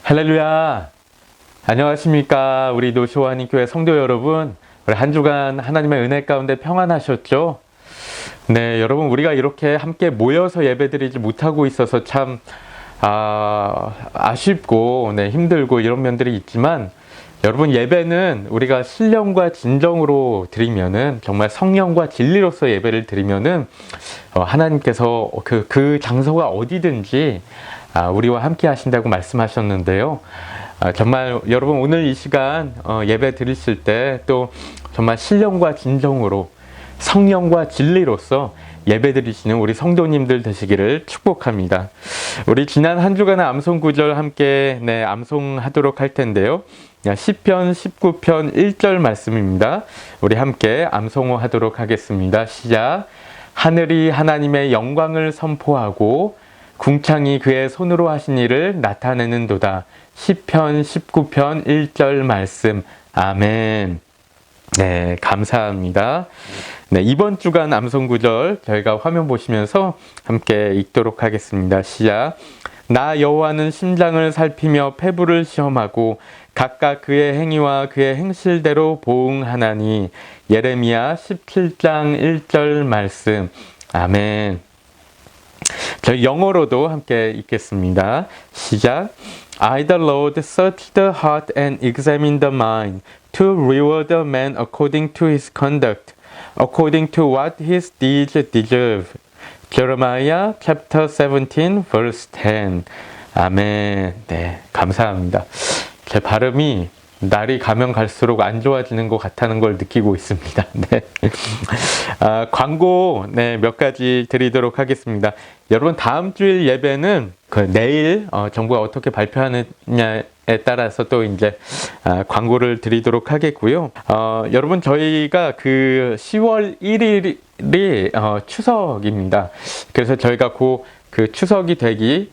할렐루야! 안녕하십니까? 우리 노쇼하님교회 성도 여러분, 우리 한 주간 하나님의 은혜 가운데 평안하셨죠? 네, 여러분 우리가 이렇게 함께 모여서 예배드리지 못하고 있어서 참 아쉽고 힘들고 이런 면들이 있지만, 여러분 예배는 우리가 신령과 진정으로 드리면은, 정말 성령과 진리로서 예배를 드리면은 하나님께서 그 장소가 어디든지 우리와 함께 하신다고 말씀하셨는데요. 정말 여러분 오늘 이 시간 예배 드리실 때 또 정말 신령과 진정으로 성령과 진리로서 예배 드리시는 우리 성도님들 되시기를 축복합니다. 우리 지난 한 주간의 암송 구절 함께 암송하도록 할 텐데요. 시편 19편 1절 말씀입니다. 우리 함께 암송하도록 하겠습니다. 시작. 하늘이 하나님의 영광을 선포하고 궁창이 그의 손으로 하신 일을 나타내는도다. 시편 19편 1절 말씀. 아멘. 네, 감사합니다. 네, 이번 주간 암송 구절 저희가 화면 보시면서 함께 읽도록 하겠습니다. 시작. 나 여호와는 심장을 살피며 폐부를 시험하고 각각 그의 행위와 그의 행실대로 보응하나니. 예레미야 17장 1절 말씀. 아멘. 저희 영어로도 함께 읽겠습니다. 시작. I the Lord search the heart and examine the mind to reward a man according to his conduct, according to what his deeds deserve. Jeremiah chapter 17 verse 10. 아멘. 네, 감사합니다. 제 발음이 날이 가면 갈수록 안 좋아지는 것 같다는 걸 느끼고 있습니다. 네. 광고 몇 가지 드리도록 하겠습니다. 여러분 다음 주일 예배는 내일 정부가 어떻게 발표하느냐에 따라서 또 이제 광고를 드리도록 하겠고요. 여러분 저희가 그 10월 1일이 추석입니다. 그래서 저희가 그 추석이 되기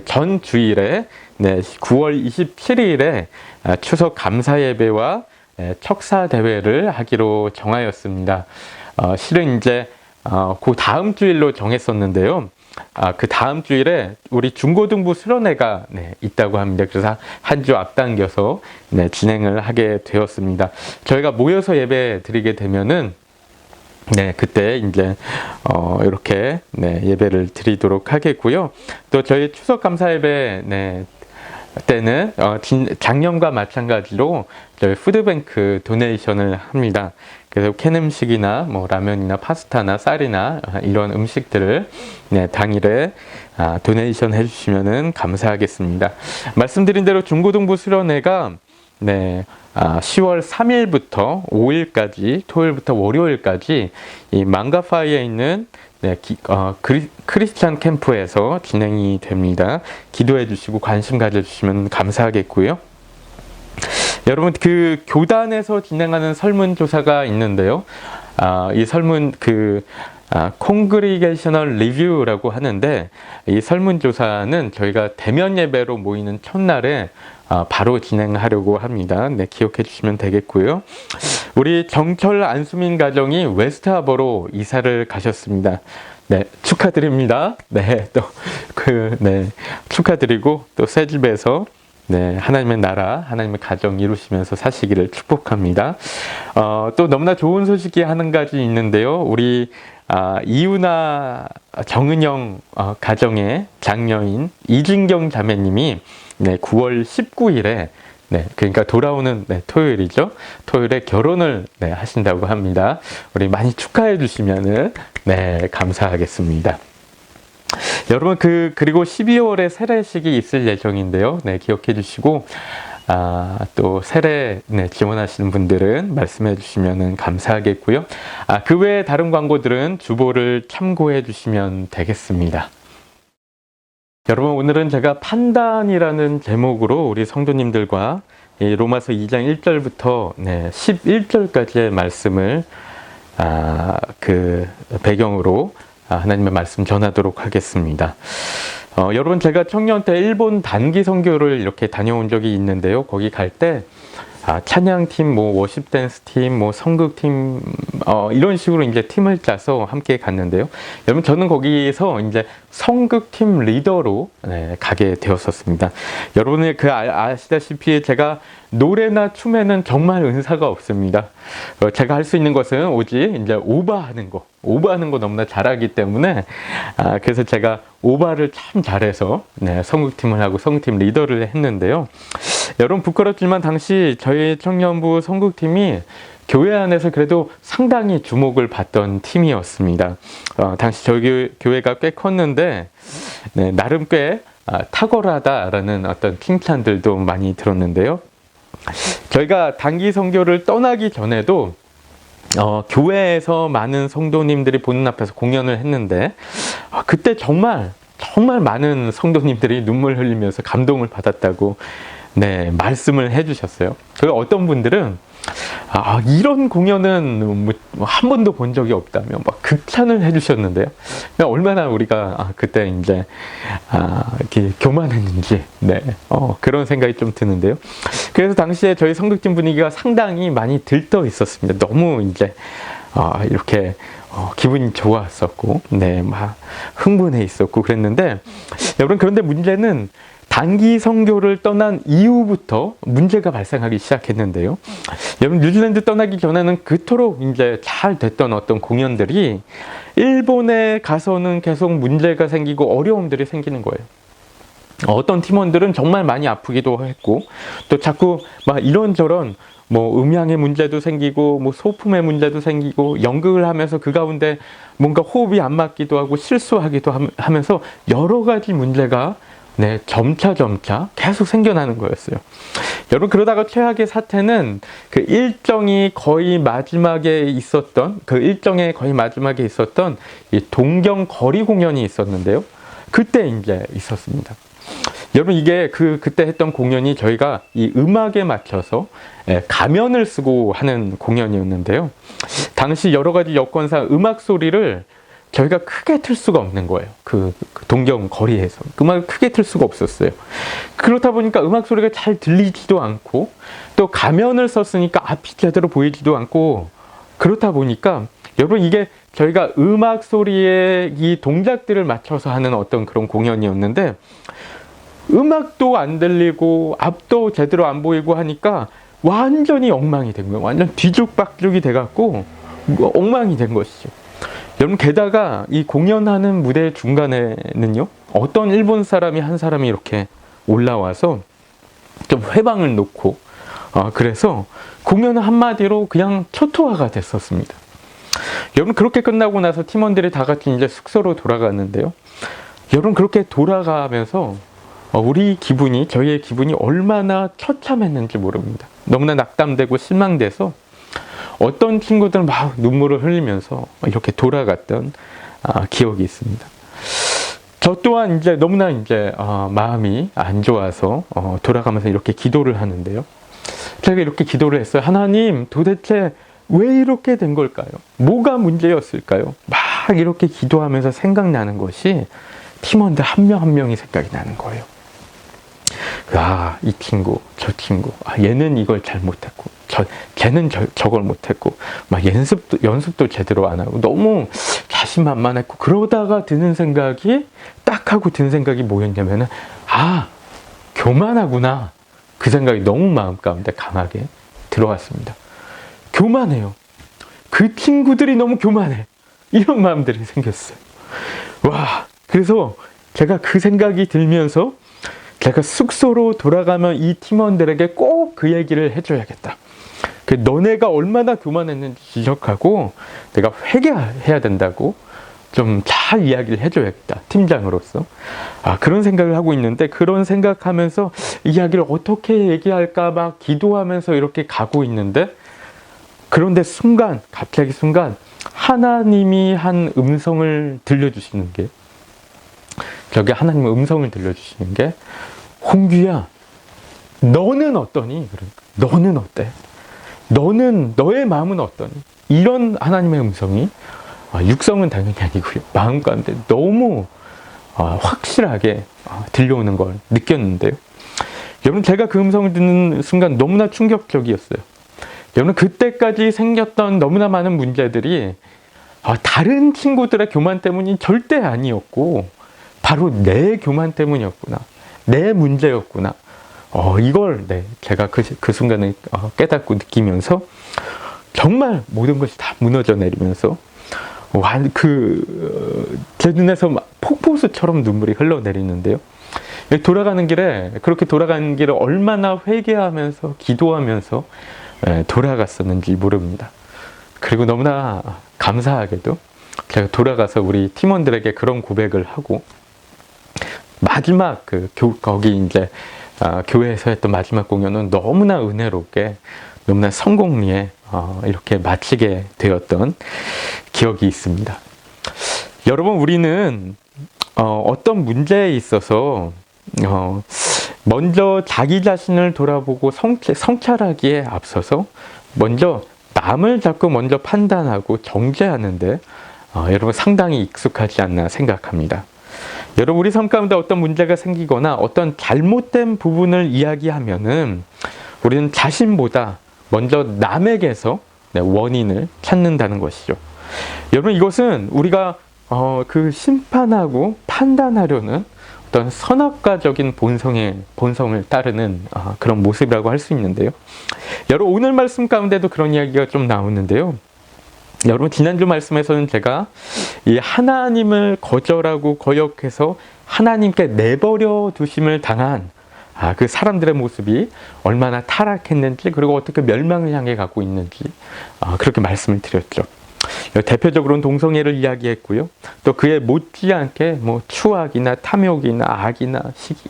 전 주일에 9월 27일에 추석 감사 예배와 척사 대회를 하기로 정하였습니다. 실은 이제 그 다음 주일로 정했었는데요. 그 다음 주일에 우리 중고등부 수련회가 있다고 합니다. 그래서 한 주 앞당겨서 진행을 하게 되었습니다. 저희가 모여서 예배 드리게 되면은 그때 이제 이렇게 예배를 드리도록 하겠고요. 또 저희 추석 감사 예배 때는 작년과 마찬가지로 저희 푸드뱅크 도네이션을 합니다. 그래서 캔 음식이나 라면이나 파스타나 쌀이나 이런 음식들을 당일에 도네이션 해주시면 감사하겠습니다. 말씀드린 대로 중고등부 수련회가 10월 3일부터 5일까지, 토요일부터 월요일까지 이 망가파이에 있는 크리스찬 캠프에서 진행이 됩니다. 기도해 주시고 관심 가져주시면 감사하겠고요. 여러분 그 교단에서 진행하는 설문조사가 있는데요. 이 설문 Congregational Review라고 하는데, 이 설문조사는 저희가 대면 예배로 모이는 첫날에 바로 진행하려고 합니다. 기억해 주시면 되겠고요. 우리 정철 안수민 가정이 웨스트하버로 이사를 가셨습니다. 축하드립니다. 축하드리고 또 새 집에서 하나님의 나라, 하나님의 가정 이루시면서 사시기를 축복합니다. 또 너무나 좋은 소식이 한 가지 있는데요. 우리 이유나 정은영 가정의 장녀인 이진경 자매님이 9월 19일에 그러니까 돌아오는 토요일이죠. 토요일에 결혼을 하신다고 합니다. 우리 많이 축하해 주시면은 감사하겠습니다. 여러분 그리고 12월에 세례식이 있을 예정인데요. 기억해 주시고 또 세례 지원하시는 분들은 말씀해 주시면 감사하겠고요. 그 외에 다른 광고들은 주보를 참고해 주시면 되겠습니다. 여러분 오늘은 제가 판단이라는 제목으로 우리 성도님들과 이 로마서 2장 1절부터 11절까지의 말씀을 그 배경으로 하나님의 말씀 전하도록 하겠습니다. 여러분 제가 청년 때 일본 단기 선교를 이렇게 다녀온 적이 있는데요. 거기 갈 때 찬양팀, 뭐 워십 댄스 팀, 뭐 성극팀, 이런 식으로 이제 팀을 짜서 함께 갔는데요. 여러분, 저는 거기서 이제 성극팀 리더로 가게 되었었습니다. 여러분이 아시다시피 제가 노래나 춤에는 정말 은사가 없습니다. 제가 할 수 있는 것은 오직 이제 오버하는 거 너무나 잘하기 때문에, 그래서 제가 오버를 참 잘해서 성극팀을 하고 성극팀 리더를 했는데요. 여러분, 부끄럽지만 당시 저희 청년부 성극팀이 교회 안에서 그래도 상당히 주목을 받던 팀이었습니다. 당시 저희 교회가 꽤 컸는데, 나름 꽤 탁월하다라는 어떤 칭찬들도 많이 들었는데요. 저희가 단기 선교를 떠나기 전에도 교회에서 많은 성도님들이 보는 앞에서 공연을 했는데, 그때 정말 많은 성도님들이 눈물 흘리면서 감동을 받았다고 말씀을 해주셨어요. 그 어떤 분들은 이런 공연은 뭐 한 번도 본 적이 없다며 막 극찬을 해주셨는데요. 얼마나 우리가 그때 이제 이렇게 교만했는지 그런 생각이 좀 드는데요. 그래서 당시에 저희 성극팀 분위기가 상당히 많이 들떠 있었습니다. 너무 이제 이렇게 기분이 좋았었고, 막 흥분해 있었고 그랬는데, 여러분, 그런데 문제는 단기 선교를 떠난 이후부터 문제가 발생하기 시작했는데요. 여러분, 뉴질랜드 떠나기 전에는 그토록 이제 잘 됐던 어떤 공연들이 일본에 가서는 계속 문제가 생기고 어려움들이 생기는 거예요. 어떤 팀원들은 정말 많이 아프기도 했고, 또 자꾸 막 이런저런 뭐 음향의 문제도 생기고, 뭐 소품의 문제도 생기고, 연극을 하면서 그 가운데 뭔가 호흡이 안 맞기도 하고 실수하기도 하면서 여러 가지 문제가 점차 계속 생겨나는 거였어요. 여러분, 그러다가 최악의 사태는 그 일정의 거의 마지막에 있었던 이 동경 거리 공연이 있었는데요. 그때 이제 있었습니다. 여러분, 이게 그때 했던 공연이 저희가 이 음악에 맞춰서 가면을 쓰고 하는 공연이었는데요. 당시 여러 가지 여건상 음악 소리를 저희가 크게 틀 수가 없는 거예요. 그 동경 거리에서 음악을 크게 틀 수가 없었어요. 그렇다 보니까 음악 소리가 잘 들리지도 않고, 또 가면을 썼으니까 앞이 제대로 보이지도 않고, 그렇다 보니까 여러분, 이게 저희가 음악 소리에 이 동작들을 맞춰서 하는 어떤 그런 공연이었는데, 음악도 안 들리고 앞도 제대로 안 보이고 하니까 완전히 엉망이 된 거예요. 완전 뒤죽박죽이 돼갖고 엉망이 된 것이죠. 여러분, 게다가 이 공연하는 무대 중간에는요, 어떤 일본 사람이 한 사람이 이렇게 올라와서 좀 회방을 놓고, 그래서 공연은 한마디로 그냥 초토화가 됐었습니다. 여러분, 그렇게 끝나고 나서 팀원들이 다 같이 이제 숙소로 돌아갔는데요. 여러분, 그렇게 돌아가면서 저희의 기분이 얼마나 처참했는지 모릅니다. 너무나 낙담되고 실망돼서 어떤 친구들은 막 눈물을 흘리면서 이렇게 돌아갔던 기억이 있습니다. 저 또한 이제 너무나 이제 마음이 안 좋아서 돌아가면서 이렇게 기도를 하는데요. 제가 이렇게 기도를 했어요. 하나님, 도대체 왜 이렇게 된 걸까요? 뭐가 문제였을까요? 막 이렇게 기도하면서 생각나는 것이 팀원들 한 명 한 명이 생각이 나는 거예요. 이 친구, 저 친구, 얘는 이걸 잘 못했고, 걔는 저걸 못했고, 막 연습도 제대로 안 하고, 너무 자신만만했고, 그러다가 딱 하고 드는 생각이 뭐였냐면은, 교만하구나. 그 생각이 너무 마음 가운데 강하게 들어왔습니다. 교만해요. 그 친구들이 너무 교만해. 이런 마음들이 생겼어요. 그래서 제가 그 생각이 들면서 제가 숙소로 돌아가면 이 팀원들에게 꼭 그 얘기를 해줘야겠다. 너네가 얼마나 교만했는지 지적하고 내가 회개해야 된다고 좀 잘 이야기를 해줘야겠다. 팀장으로서. 그런 생각을 하고 있는데, 그런 생각하면서 이야기를 어떻게 얘기할까 막 기도하면서 이렇게 가고 있는데, 그런데 갑자기 하나님이 한 음성을 들려주시는 게, 하나님의 음성을 들려주시는 게, 홍규야, 너는 어떠니? 너는 어때? 너의 마음은 어떠니? 이런 하나님의 음성이, 육성은 당연히 아니고요, 마음 가운데 너무 확실하게 들려오는 걸 느꼈는데요. 여러분, 제가 그 음성을 듣는 순간 너무나 충격적이었어요. 여러분, 그때까지 생겼던 너무나 많은 문제들이 다른 친구들의 교만 때문이 절대 아니었고 바로 내 교만 때문이었구나, 내 문제였구나. 이걸 제가 그 순간에 깨닫고 느끼면서 정말 모든 것이 다 무너져 내리면서 제 눈에서 막 폭포수처럼 눈물이 흘러내리는데요. 그렇게 돌아가는 길을 얼마나 회개하면서 기도하면서 돌아갔었는지 모릅니다. 그리고 너무나 감사하게도 제가 돌아가서 우리 팀원들에게 그런 고백을 하고, 마지막 거기 이제 교회에서 했던 마지막 공연은 너무나 은혜롭게, 너무나 성공리에 이렇게 마치게 되었던 기억이 있습니다. 여러분, 우리는 어떤 문제에 있어서 먼저 자기 자신을 돌아보고 성찰하기에 앞서서 먼저 남을 자꾸 먼저 판단하고 정죄하는데 여러분 상당히 익숙하지 않나 생각합니다. 여러분, 우리 삶 가운데 어떤 문제가 생기거나 어떤 잘못된 부분을 이야기하면은 우리는 자신보다 먼저 남에게서 원인을 찾는다는 것이죠. 여러분, 이것은 우리가 그 심판하고 판단하려는 어떤 선악과적인 본성을 따르는 그런 모습이라고 할 수 있는데요. 여러분, 오늘 말씀 가운데도 그런 이야기가 좀 나오는데요. 여러분, 지난주 말씀에서는 제가 이 하나님을 거절하고 거역해서 하나님께 내버려 두심을 당한 그 사람들의 모습이 얼마나 타락했는지, 그리고 어떻게 멸망을 향해 가고 있는지 그렇게 말씀을 드렸죠. 대표적으로는 동성애를 이야기했고요. 또 그에 못지않게 추악이나 탐욕이나 악이나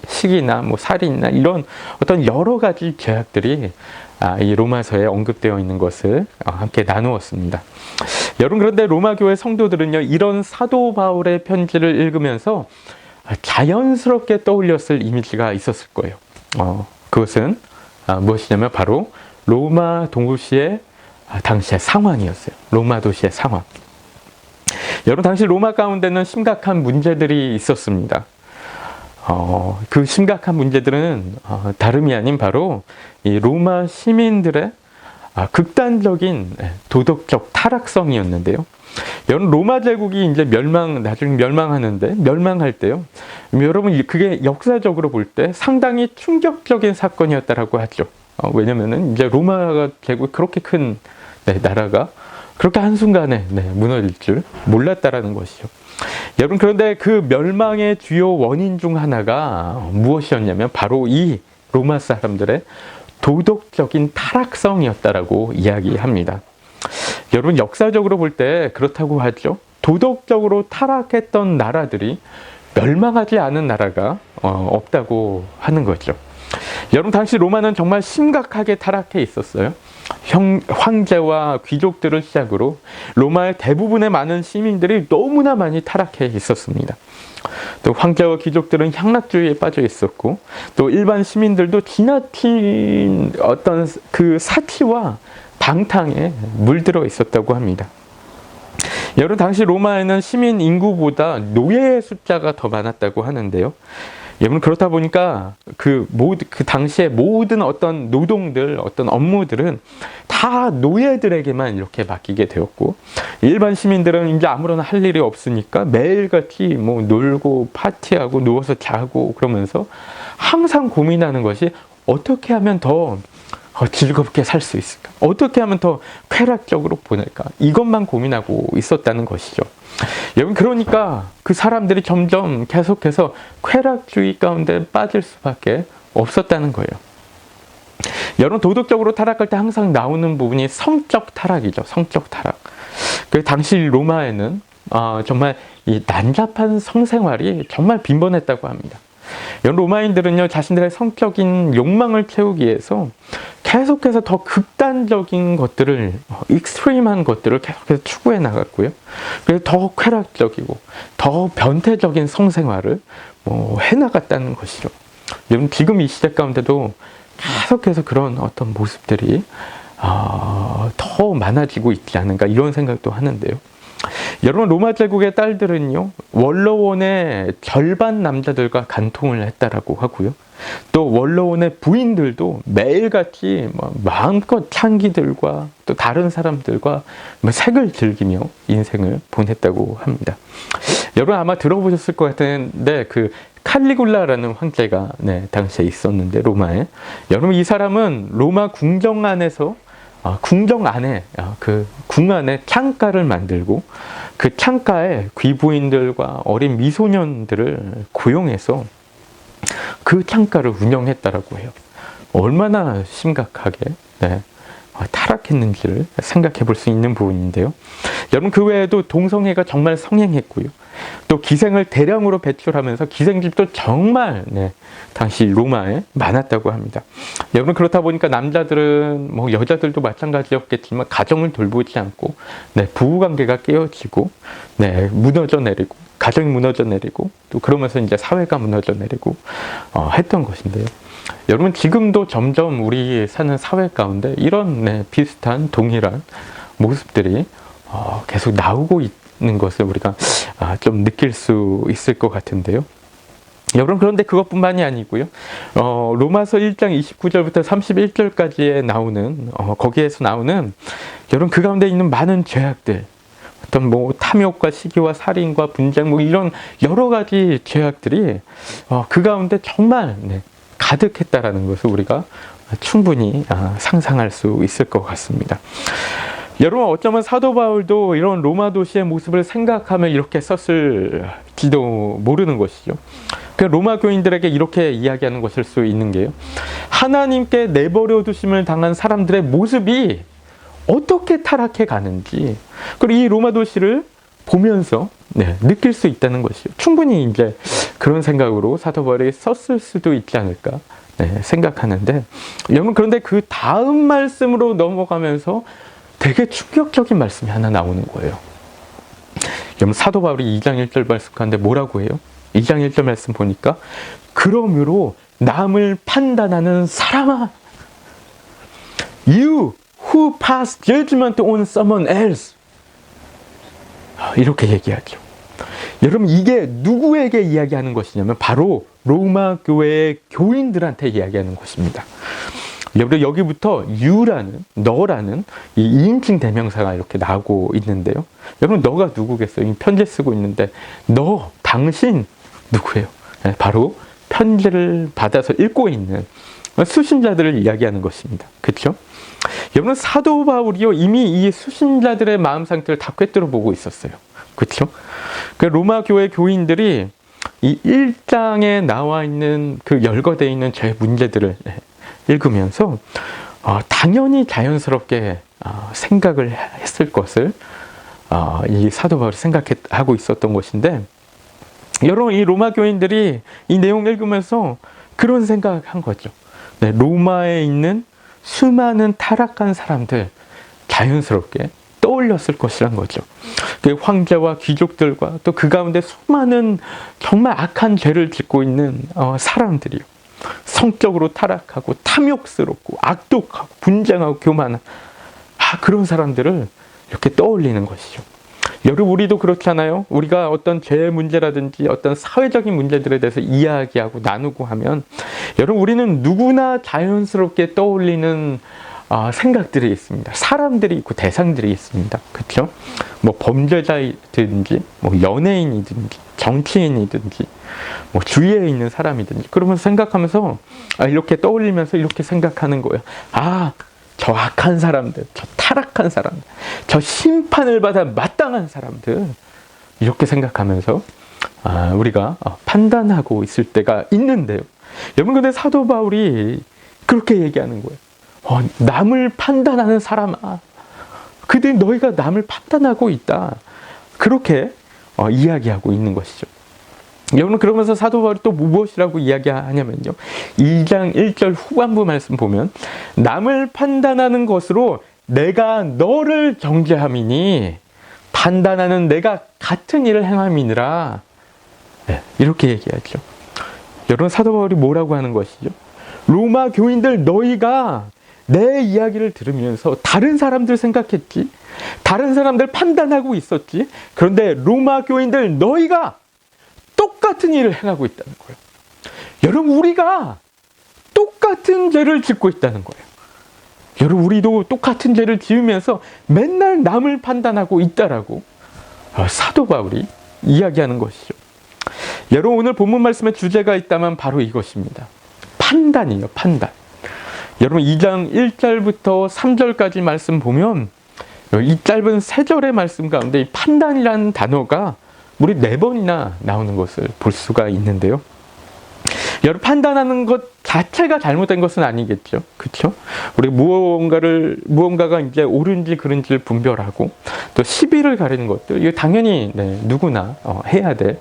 시기나 살인이나 이런 어떤 여러 가지 죄악들이 이 로마서에 언급되어 있는 것을 함께 나누었습니다. 여러분, 그런데 로마 교회 성도들은요, 이런 사도 바울의 편지를 읽으면서 자연스럽게 떠올렸을 이미지가 있었을 거예요. 그것은 무엇이냐면 바로 로마 도시의 당시의 상황이었어요. 로마 도시의 상황. 여러분, 당시 로마 가운데는 심각한 문제들이 있었습니다. 그 심각한 문제들은 다름이 아닌 바로 이 로마 시민들의 극단적인 도덕적 타락성이었는데요. 여러분, 로마 제국이 이제 나중에 멸망할 때요. 여러분, 그게 역사적으로 볼 때 상당히 충격적인 사건이었다라고 하죠. 왜냐면은 이제 로마 제국 그렇게 큰 나라가 그렇게 한순간에 무너질 줄 몰랐다라는 것이죠. 여러분, 그런데 그 멸망의 주요 원인 중 하나가 무엇이었냐면 바로 이 로마 사람들의 도덕적인 타락성이었다라고 이야기합니다. 여러분, 역사적으로 볼 때 그렇다고 하죠. 도덕적으로 타락했던 나라들이 멸망하지 않은 나라가 없다고 하는 거죠. 여러분, 당시 로마는 정말 심각하게 타락해 있었어요. 황제와 귀족들을 시작으로 로마의 대부분의 많은 시민들이 너무나 많이 타락해 있었습니다. 또 황제와 귀족들은 향락주의에 빠져 있었고, 또 일반 시민들도 지나친 어떤 그 사치와 방탕에 물들어 있었다고 합니다. 여러분, 당시 로마에는 시민 인구보다 노예의 숫자가 더 많았다고 하는데요. 여러분, 그렇다 보니까 그 당시에 모든 어떤 노동들, 어떤 업무들은 다 노예들에게만 이렇게 맡기게 되었고, 일반 시민들은 이제 아무런 할 일이 없으니까 매일같이 놀고 파티하고 누워서 자고 그러면서 항상 고민하는 것이 어떻게 하면 더 즐겁게 살 수 있을까? 어떻게 하면 더 쾌락적으로 보낼까? 이것만 고민하고 있었다는 것이죠. 여러분, 그러니까 그 사람들이 점점 계속해서 쾌락주의 가운데 빠질 수밖에 없었다는 거예요. 여러분, 도덕적으로 타락할 때 항상 나오는 부분이 성적 타락이죠. 성적 타락. 그 당시 로마에는 정말 이 난잡한 성생활이 정말 빈번했다고 합니다. 로마인들은요, 자신들의 성적인 욕망을 채우기 위해서 계속해서 더 극단적인 것들을, 익스트림한 것들을 계속해서 추구해 나갔고요. 그래서 더 쾌락적이고 더 변태적인 성생활을 해 나갔다는 것이죠. 여러분, 지금 이 시대 가운데도 계속해서 그런 어떤 모습들이 더 많아지고 있지 않은가, 이런 생각도 하는데요. 여러분, 로마 제국의 딸들은요, 원로원의 절반 남자들과 간통을 했다라고 하고요. 또 원로원의 부인들도 매일같이 마음껏 창기들과 또 다른 사람들과 색을 즐기며 인생을 보냈다고 합니다. 여러분 아마 들어보셨을 것 같은데 그 칼리굴라라는 황제가 당시에 있었는데 로마에, 여러분 이 사람은 로마 궁정 안에서 궁정 안에 그 궁 안에 창가를 만들고 그 창가에 귀부인들과 어린 미소년들을 고용해서 그 창가를 운영했다라고 해요. 얼마나 심각하게 타락했는지를 생각해 볼 수 있는 부분인데요. 여러분 그 외에도 동성애가 정말 성행했고요. 또 기생을 대량으로 배출하면서 기생집도 정말 당시 로마에 많았다고 합니다. 여러분 그렇다 보니까 남자들은 여자들도 마찬가지였겠지만 가정을 돌보지 않고 부부관계가 깨어지고 무너져 내리고 가정이 무너져 내리고 또 그러면서 이제 사회가 무너져 내리고 했던 것인데요. 여러분 지금도 점점 우리 사는 사회 가운데 이런 비슷한 동일한 모습들이 계속 나오고 있는 것을 우리가 좀 느낄 수 있을 것 같은데요. 여러분 그런데 그것뿐만이 아니고요. 로마서 1장 29절부터 31절까지에 나오는 거기에서 나오는 여러분 그 가운데 있는 많은 죄악들, 어떤 탐욕과 시기와 살인과 분쟁 이런 여러 가지 죄악들이 그 가운데 정말 가득했다라는 것을 우리가 충분히 상상할 수 있을 것 같습니다. 여러분 어쩌면 사도 바울도 이런 로마 도시의 모습을 생각하며 이렇게 썼을지도 모르는 것이죠. 그 로마 교인들에게 이렇게 이야기하는 것일 수 있는 게요, 하나님께 내버려 두심을 당한 사람들의 모습이 어떻게 타락해 가는지, 그리고 이 로마 도시를 보면서 느낄 수 있다는 것이요. 충분히 이제 그런 생각으로 사도 바울이 썼을 수도 있지 않을까 생각하는데, 여러분 그런데 그 다음 말씀으로 넘어가면서 되게 충격적인 말씀이 하나 나오는 거예요. 여러분 사도 바울이 2장 1절 말씀 가운데 뭐라고 해요? 2장 1절 말씀 보니까 그러므로 남을 판단하는 사람아, You who pass judgment on someone else, 이렇게 얘기하죠. 여러분 이게 누구에게 이야기하는 것이냐면 바로 로마 교회의 교인들한테 이야기하는 것입니다. 여러분 여기부터 you라는, 너라는 이 2인칭 대명사가 이렇게 나오고 있는데요. 여러분 너가 누구겠어요? 이 편지 쓰고 있는데 너, 당신 누구예요? 바로 편지를 받아서 읽고 있는 수신자들을 이야기하는 것입니다. 그렇죠? 여러분 사도 바울이요 이미 이 수신자들의 마음 상태를 다 꿰뚫어 보고 있었어요. 그렇죠? 그 로마 교회 교인들이 이 1장에 나와 있는 그 열거되어 있는 죄 문제들을 읽으면서 당연히 자연스럽게 생각을 했을 것을 이 사도 바울이 생각하고 있었던 것인데, 여러분 이 로마 교인들이 이 내용을 읽으면서 그런 생각을 한 거죠. 로마에 있는 수많은 타락한 사람들 자연스럽게 떠올렸을 것이란 거죠. 그 황제와 귀족들과 또 그 가운데 수많은 정말 악한 죄를 짓고 있는 사람들이요. 성적으로 타락하고 탐욕스럽고 악독하고 분쟁하고 교만한 그런 사람들을 이렇게 떠올리는 것이죠. 여러분 우리도 그렇잖아요. 우리가 어떤 죄의 문제라든지 어떤 사회적인 문제들에 대해서 이야기하고 나누고 하면 여러분 우리는 누구나 자연스럽게 떠올리는 생각들이 있습니다. 사람들이 있고 대상들이 있습니다. 그렇죠? 범죄자이든지 연예인이든지 정치인이든지 주위에 있는 사람이든지 그러면서 생각하면서 이렇게 떠올리면서 이렇게 생각하는 거예요. 저 악한 사람들, 저 타락한 사람들, 저 심판을 받아 마땅한 사람들, 이렇게 생각하면서 우리가 판단하고 있을 때가 있는데요. 여러분 근데 사도 바울이 그렇게 얘기하는 거예요. 남을 판단하는 사람아, 그들이 너희가 남을 판단하고 있다, 그렇게 이야기하고 있는 것이죠. 여러분 그러면서 사도 바울이 또 무엇이라고 이야기하냐면요, 2장 1절 후반부 말씀 보면 남을 판단하는 것으로 내가 너를 정죄함이니 판단하는 내가 같은 일을 행함이니라, 이렇게 얘기하죠. 여러분 사도 바울이 뭐라고 하는 것이죠? 로마 교인들 너희가 내 이야기를 들으면서 다른 사람들 생각했지, 다른 사람들 판단하고 있었지. 그런데 로마 교인들 너희가 똑같은 일을 행하고 있다는 거예요. 여러분, 우리가 똑같은 죄를 짓고 있다는 거예요. 여러분, 우리도 똑같은 죄를 지으면서 맨날 남을 판단하고 있다라고 사도 바울이 이야기하는 것이죠. 여러분, 오늘 본문 말씀의 주제가 있다면 바로 이것입니다. 판단이에요, 판단. 여러분, 2장 1절부터 3절까지 말씀 보면 이 짧은 3절의 말씀 가운데 이 판단이라는 단어가 무려 4번이나 나오는 것을 볼 수가 있는데요. 여러분, 판단하는 것 자체가 잘못된 것은 아니겠죠. 그렇죠? 우리 무언가가 이제 옳은지 그른지를 분별하고 또 시비를 가리는 것도 이거 당연히 누구나 해야 될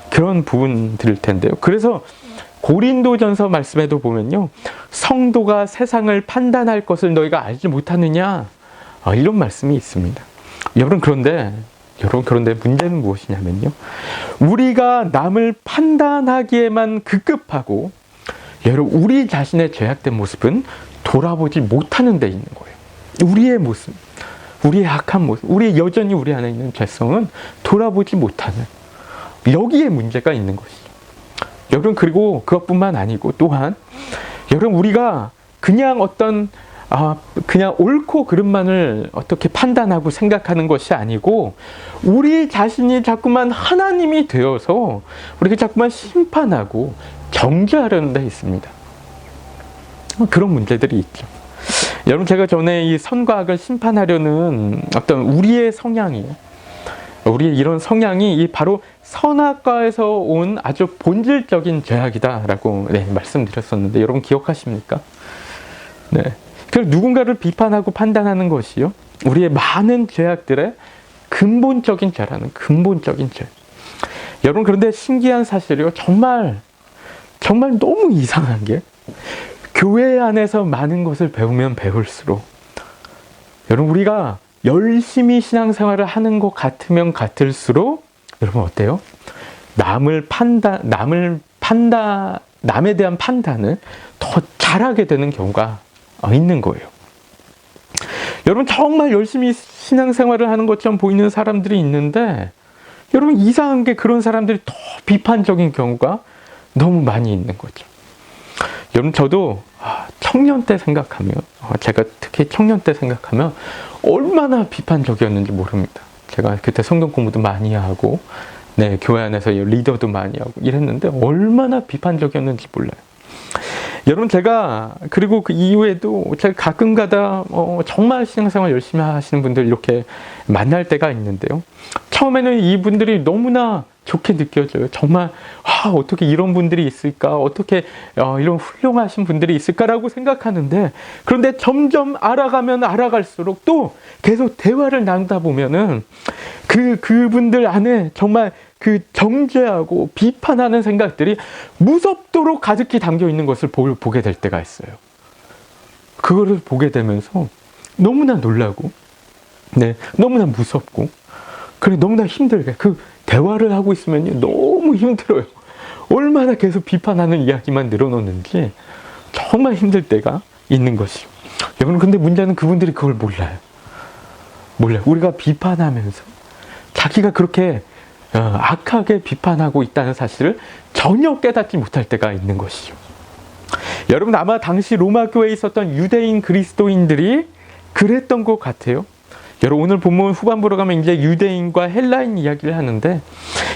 그런 부분들일 텐데요. 그래서 고린도전서 말씀에도 보면요, 성도가 세상을 판단할 것을 너희가 알지 못하느냐, 이런 말씀이 있습니다. 여러분, 그런데 문제는 무엇이냐면요, 우리가 남을 판단하기에만 급급하고 여러분, 우리 자신의 죄악된 모습은 돌아보지 못하는 데 있는 거예요. 우리의 모습, 우리의 악한 모습, 여전히 우리 안에 있는 죄성은 돌아보지 못하는, 여기에 문제가 있는 것이죠. 여러분, 그리고 그것뿐만 아니고 또한 여러분, 우리가 그냥 그냥 옳고 그름만을 어떻게 판단하고 생각하는 것이 아니고 우리 자신이 자꾸만 하나님이 되어서 우리가 자꾸만 심판하고 정죄하려는 데 있습니다. 그런 문제들이 있죠. 여러분, 제가 전에 이 선과 악을 심판하려는 어떤 우리의 성향이에요. 우리의 이런 성향이 바로 선악과에서 온 아주 본질적인 죄악이다라고 말씀드렸었는데 여러분 기억하십니까? 네. 그래서 누군가를 비판하고 판단하는 것이요, 우리의 많은 죄악들의 근본적인 죄라는 근본적인 죄. 여러분, 그런데 신기한 사실이요, 정말 너무 이상한 게 교회 안에서 많은 것을 배우면 배울수록 여러분, 우리가 열심히 신앙생활을 하는 것 같으면 같을수록 여러분 어때요? 남에 대한 판단을 더 잘하게 되는 경우가 있는 거예요. 여러분, 정말 열심히 신앙생활을 하는 것처럼 보이는 사람들이 있는데 여러분, 이상한 게 그런 사람들이 더 비판적인 경우가 너무 많이 있는 거죠. 여러분, 저도 청년 때 생각하면, 제가 특히 청년 때 생각하면 얼마나 비판적이었는지 모릅니다. 제가 그때 성경 공부도 많이 하고 교회 안에서 리더도 많이 하고 이랬는데 얼마나 비판적이었는지 몰라요. 여러분, 그리고 그 이후에도 제가 가끔가다 정말 신앙생활 열심히 하시는 분들 이렇게 만날 때가 있는데요. 처음에는 이분들이 너무나 좋게 느껴져요. 정말 어떻게 이런 분들이 있을까, 어떻게 이런 훌륭하신 분들이 있을까라고 생각하는데, 그런데 점점 알아가면 알아갈수록 또 계속 대화를 나누다 보면은 그분들 안에 정말 그 정죄하고 비판하는 생각들이 무섭도록 가득히 담겨 있는 것을 보게 될 때가 있어요. 그거를 보게 되면서 너무나 놀라고, 너무나 무섭고, 그래 너무나 힘들게 그 대화를 하고 있으면 너무 힘들어요. 얼마나 계속 비판하는 이야기만 늘어놓는지 정말 힘들 때가 있는 것이죠. 여러분, 근데 문제는 그분들이 그걸 몰라요. 우리가 비판하면서 자기가 그렇게 악하게 비판하고 있다는 사실을 전혀 깨닫지 못할 때가 있는 것이죠. 여러분, 아마 당시 로마 교회에 있었던 유대인 그리스도인들이 그랬던 것 같아요. 여러분, 오늘 본문 후반부로 가면 이제 유대인과 헬라인 이야기를 하는데,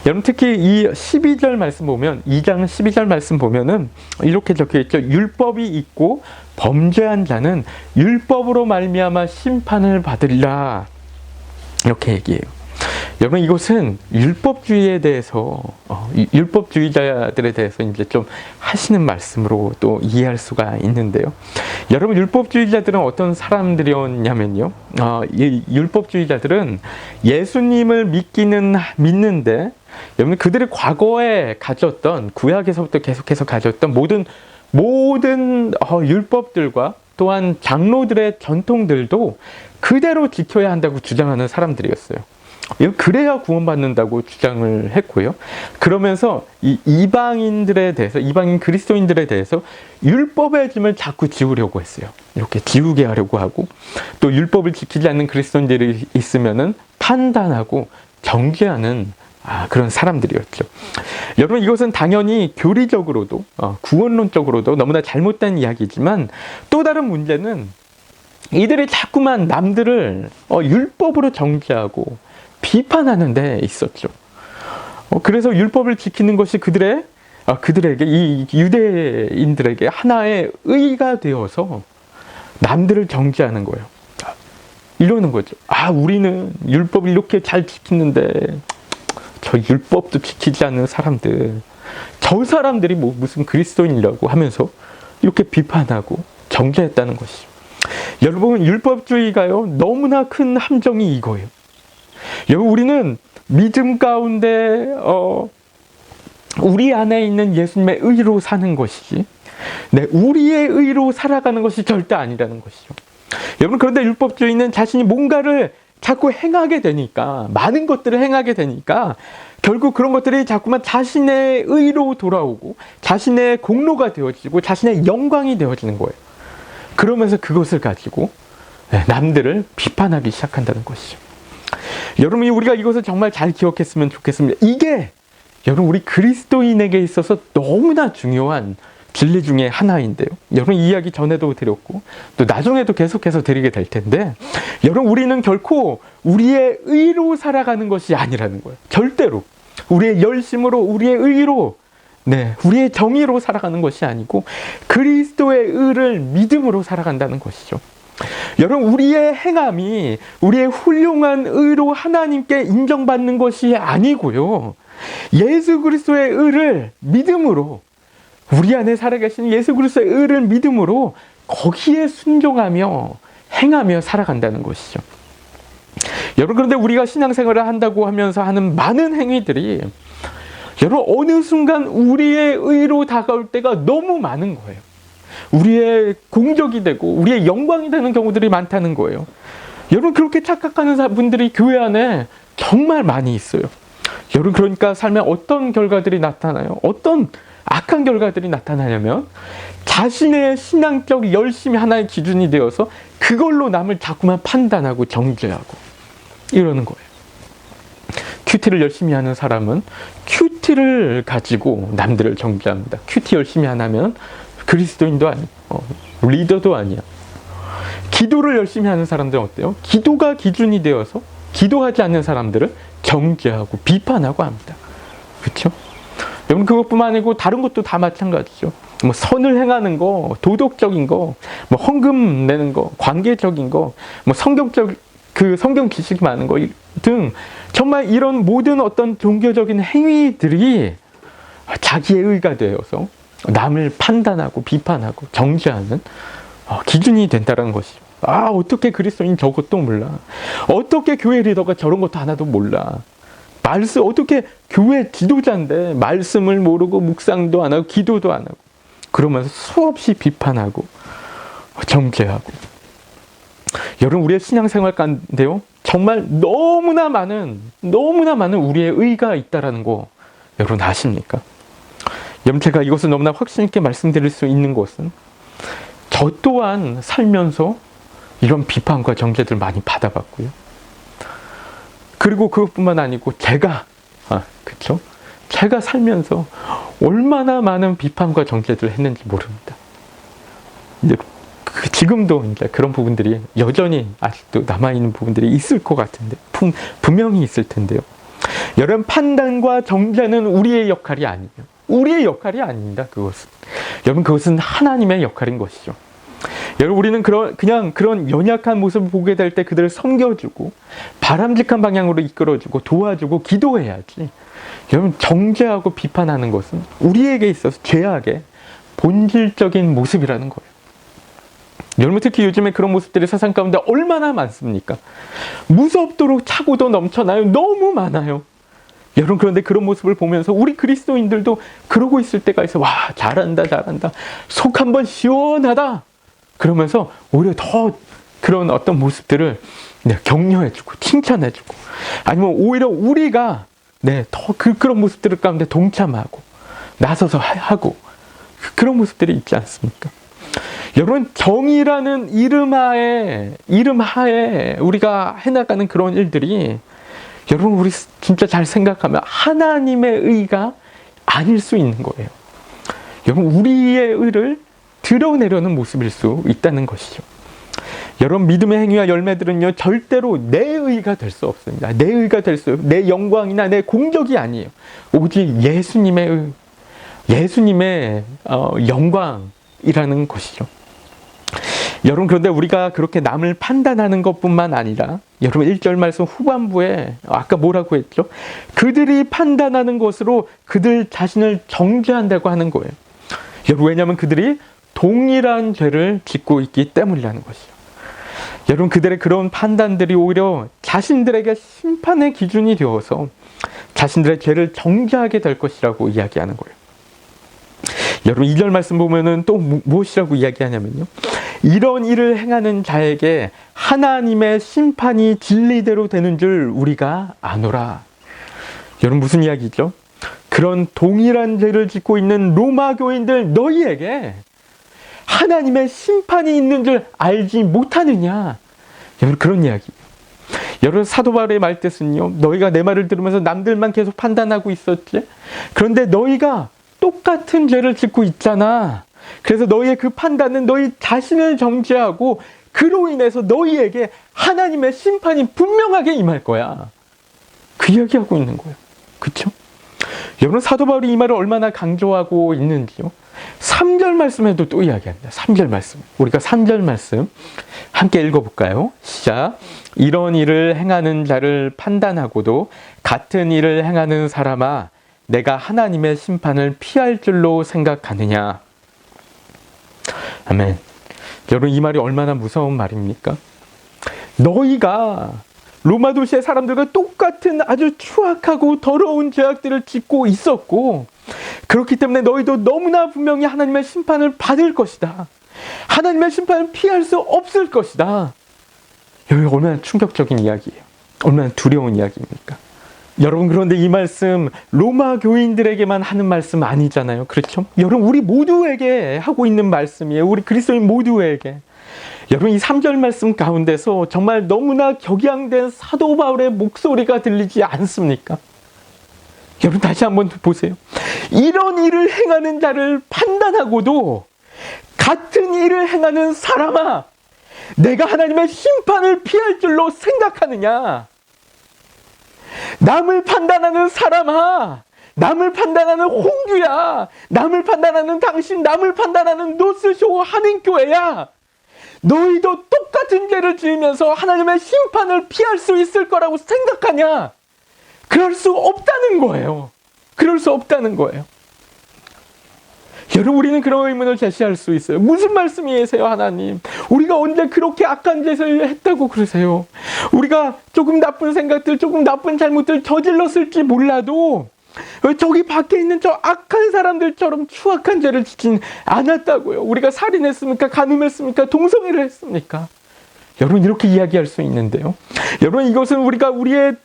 여러분 특히 이 12절 말씀 보면, 2장 12절 말씀 보면은 이렇게 적혀 있죠. 율법이 있고 범죄한 자는 율법으로 말미암아 심판을 받으리라, 이렇게 얘기해요. 여러분, 이것은 율법주의에 대해서, 율법주의자들에 대해서 이제 좀 하시는 말씀으로 또 이해할 수가 있는데요. 여러분, 율법주의자들은 어떤 사람들이었냐면요. 이 율법주의자들은 예수님을 믿는데, 여러분, 그들이 과거에 가졌던, 구약에서부터 계속해서 가졌던 모든 율법들과 또한 장로들의 전통들도 그대로 지켜야 한다고 주장하는 사람들이었어요. 그래야 구원받는다고 주장을 했고요. 그러면서 이 이방인들에 대해서, 이방인 그리스도인들에 대해서 율법의 짐을 자꾸 지우려고 했어요. 이렇게 지우게 하려고 하고, 또 율법을 지키지 않는 그리스도인들이 있으면은 판단하고 정죄하는 그런 사람들이었죠. 여러분, 이것은 당연히 교리적으로도 구원론적으로도 너무나 잘못된 이야기지만, 또 다른 문제는 이들이 자꾸만 남들을 율법으로 정죄하고 비판하는 데 있었죠. 그래서 율법을 지키는 것이 그들에게, 이 유대인들에게 하나의 의가 되어서 남들을 정죄하는 거예요. 이러는 거죠. 우리는 율법을 이렇게 잘 지키는데 저 율법도 지키지 않는 사람들, 저 사람들이 무슨 그리스도인이라고 하면서 이렇게 비판하고 정죄했다는 것이죠. 여러분, 율법주의가요, 너무나 큰 함정이 이거예요. 여러분, 우리는 믿음 가운데 우리 안에 있는 예수님의 의로 사는 것이지, 우리의 의로 살아가는 것이 절대 아니라는 것이죠. 여러분, 그런데 율법주의는 자신이 뭔가를 자꾸 행하게 되니까, 많은 것들을 행하게 되니까 결국 그런 것들이 자꾸만 자신의 의로 돌아오고 자신의 공로가 되어지고 자신의 영광이 되어지는 거예요. 그러면서 그것을 가지고 남들을 비판하기 시작한다는 것이죠. 여러분이 우리가 이것을 정말 잘 기억했으면 좋겠습니다. 이게 여러분, 우리 그리스도인에게 있어서 너무나 중요한 진리 중에 하나인데요. 여러분, 이 이야기 전에도 드렸고 또 나중에도 계속해서 드리게 될 텐데, 여러분, 우리는 결코 우리의 의로 살아가는 것이 아니라는 거예요. 절대로 우리의 열심으로, 우리의 의로, 우리의 정의로 살아가는 것이 아니고 그리스도의 의를 믿음으로 살아간다는 것이죠. 여러분, 우리의 행함이 우리의 훌륭한 의로 하나님께 인정받는 것이 아니고요, 예수 그리스도의 의를 믿음으로, 우리 안에 살아계시는 예수 그리스도의 의를 믿음으로 거기에 순종하며 행하며 살아간다는 것이죠. 여러분, 그런데 우리가 신앙생활을 한다고 하면서 하는 많은 행위들이 여러분, 어느 순간 우리의 의로 다가올 때가 너무 많은 거예요. 우리의 공적이 되고 우리의 영광이 되는 경우들이 많다는 거예요. 여러분, 그렇게 착각하는 분들이 교회 안에 정말 많이 있어요. 여러분, 그러니까 삶에 어떤 결과들이 나타나요? 어떤 악한 결과들이 나타나냐면, 자신의 신앙적 열심이 하나의 기준이 되어서 그걸로 남을 자꾸만 판단하고 정죄하고 이러는 거예요. 큐티를 열심히 하는 사람은 큐티를 가지고 남들을 정죄합니다. 큐티 열심히 안 하면 그리스도인도 아니고 리더도 아니야. 기도를 열심히 하는 사람들은 어때요? 기도가 기준이 되어서 기도하지 않는 사람들을 정죄하고 비판하고 합니다. 그렇죠? 여러분, 그것뿐만 아니고 다른 것도 다 마찬가지죠. 선을 행하는 거, 도덕적인 거, 헌금 내는 거, 관계적인 거, 성경 지식이 많은 거 등 정말 이런 모든 어떤 종교적인 행위들이 자기의 의가 되어서 남을 판단하고 비판하고 정죄하는 기준이 된다는 것이죠. 어떻게 그리스도인 저것도 몰라. 어떻게 교회 리더가 저런 것도 하나도 몰라. 어떻게 교회 지도자인데 말씀을 모르고 묵상도 안 하고 기도도 안 하고, 그러면서 수없이 비판하고 정죄하고. 여러분, 우리의 신앙생활 가운데요, 정말 너무나 많은 우리의 의가 있다라는 거 여러분 아십니까? 여러분, 제가 이것을 너무나 확신 있게 말씀드릴 수 있는 것은, 저 또한 살면서 이런 비판과 정죄들 많이 받아봤고요. 그리고 그것뿐만 아니고 제가 살면서 얼마나 많은 비판과 정죄들을 했는지 모릅니다. 지금도 이제 그런 부분들이 여전히 아직도 남아있는 부분들이 있을 것 같은데, 분명히 있을 텐데요. 여러분, 판단과 정죄는 우리의 역할이 아니에요. 우리의 역할이 아닙니다. 여러분, 그것은 하나님의 역할인 것이죠. 여러분, 우리는 그냥 그런 연약한 모습을 보게 될 때 그들을 섬겨주고 바람직한 방향으로 이끌어주고 도와주고 기도해야지. 여러분, 정죄하고 비판하는 것은 우리에게 있어서 죄악의 본질적인 모습이라는 거예요. 여러분, 특히 요즘에 그런 모습들이 세상 가운데 얼마나 많습니까? 무섭도록 차고도 넘쳐나요. 너무 많아요. 여러분, 그런데 그런 모습을 보면서 우리 그리스도인들도 그러고 있을 때가 있어. 잘한다. 속 한번 시원하다. 그러면서 오히려 더 그런 어떤 모습들을 네, 격려해주고 칭찬해주고 아니면 오히려 우리가 더 그런 모습들 가운데 동참하고 나서서 하고 그런 모습들이 있지 않습니까? 여러분, 정의라는 이름 하에 우리가 해나가는 그런 일들이 여러분, 우리 진짜 잘 생각하면 하나님의 의가 아닐 수 있는 거예요. 여러분, 우리의 의를 드러내려는 모습일 수 있다는 것이죠. 여러분, 믿음의 행위와 열매들은요, 절대로 내 의가 될 수 없습니다. 내 의가 될 수, 내 영광이나 내 공적이 아니에요. 오직 예수님의 의, 예수님의 영광이라는 것이죠. 여러분, 그런데 우리가 그렇게 남을 판단하는 것뿐만 아니라 여러분 1절 말씀 후반부에 아까 뭐라고 했죠? 그들이 판단하는 것으로 그들 자신을 정죄한다고 하는 거예요. 여러분, 왜냐하면 그들이 동일한 죄를 짓고 있기 때문이라는 것이죠. 여러분, 그들의 그런 판단들이 오히려 자신들에게 심판의 기준이 되어서 자신들의 죄를 정죄하게 될 것이라고 이야기하는 거예요. 여러분, 2절 말씀 보면은 또 무엇이라고 이야기하냐면요, 이런 일을 행하는 자에게 하나님의 심판이 진리대로 되는 줄 우리가 아노라. 여러분, 무슨 이야기죠? 그런 동일한 죄를 짓고 있는 로마 교인들 너희에게 하나님의 심판이 있는 줄 알지 못하느냐. 여러분, 그런 이야기예요. 여러분, 사도 바울의 말뜻은요, 너희가 내 말을 들으면서 남들만 계속 판단하고 있었지? 그런데 너희가 똑같은 죄를 짓고 있잖아. 그래서 너희의 그 판단은 너희 자신을 정죄하고 그로 인해서 너희에게 하나님의 심판이 분명하게 임할 거야. 그 이야기하고 있는 거예요. 그렇죠? 여러분, 사도 바울이 이 말을 얼마나 강조하고 있는지요. 3절 말씀에도 또 이야기합니다. 3절 말씀. 우리가 3절 말씀 함께 읽어볼까요? 시작. 이런 일을 행하는 자를 판단하고도 같은 일을 행하는 사람아, 내가 하나님의 심판을 피할 줄로 생각하느냐. 아멘. 여러분, 이 말이 얼마나 무서운 말입니까? 너희가 로마 도시의 사람들과 똑같은 아주 추악하고 더러운 죄악들을 짓고 있었고, 그렇기 때문에 너희도 너무나 분명히 하나님의 심판을 받을 것이다. 하나님의 심판을 피할 수 없을 것이다. 여기 얼마나 충격적인 이야기예요. 얼마나 두려운 이야기입니까? 여러분, 그런데 이 말씀 로마 교인들에게만 하는 말씀 아니잖아요. 그렇죠? 여러분, 우리 모두에게 하고 있는 말씀이에요. 우리 그리스도인 모두에게. 여러분, 이 3절 말씀 가운데서 정말 너무나 격양된 사도 바울의 목소리가 들리지 않습니까? 여러분, 다시 한번 보세요. 이런 일을 행하는 자를 판단하고도 같은 일을 행하는 사람아, 내가 하나님의 심판을 피할 줄로 생각하느냐. 남을 판단하는 사람아, 남을 판단하는 홍규야, 남을 판단하는 당신, 남을 판단하는 노스쇼 한인교회야, 너희도 똑같은 죄를 지으면서 하나님의 심판을 피할 수 있을 거라고 생각하냐? 그럴 수 없다는 거예요. 그럴 수 없다는 거예요. 여러분, 우리는 그런 의문을 제시할 수 있어요. 무슨 말씀이세요, 하나님? 우리가 언제 그렇게 악한 짓을 했다고 그러세요? 우리가 조금 나쁜 생각들, 조금 나쁜 잘못들 저질렀을지 몰라도 저기 밖에 있는 저 악한 사람들처럼 추악한 죄를 짓진 않았다고요. 우리가 살인했습니까? 간음했습니까? 동성애를 했습니까? 여러분, 이렇게 이야기할 수 있는데요. 여러분, 이것은 우리가 우리에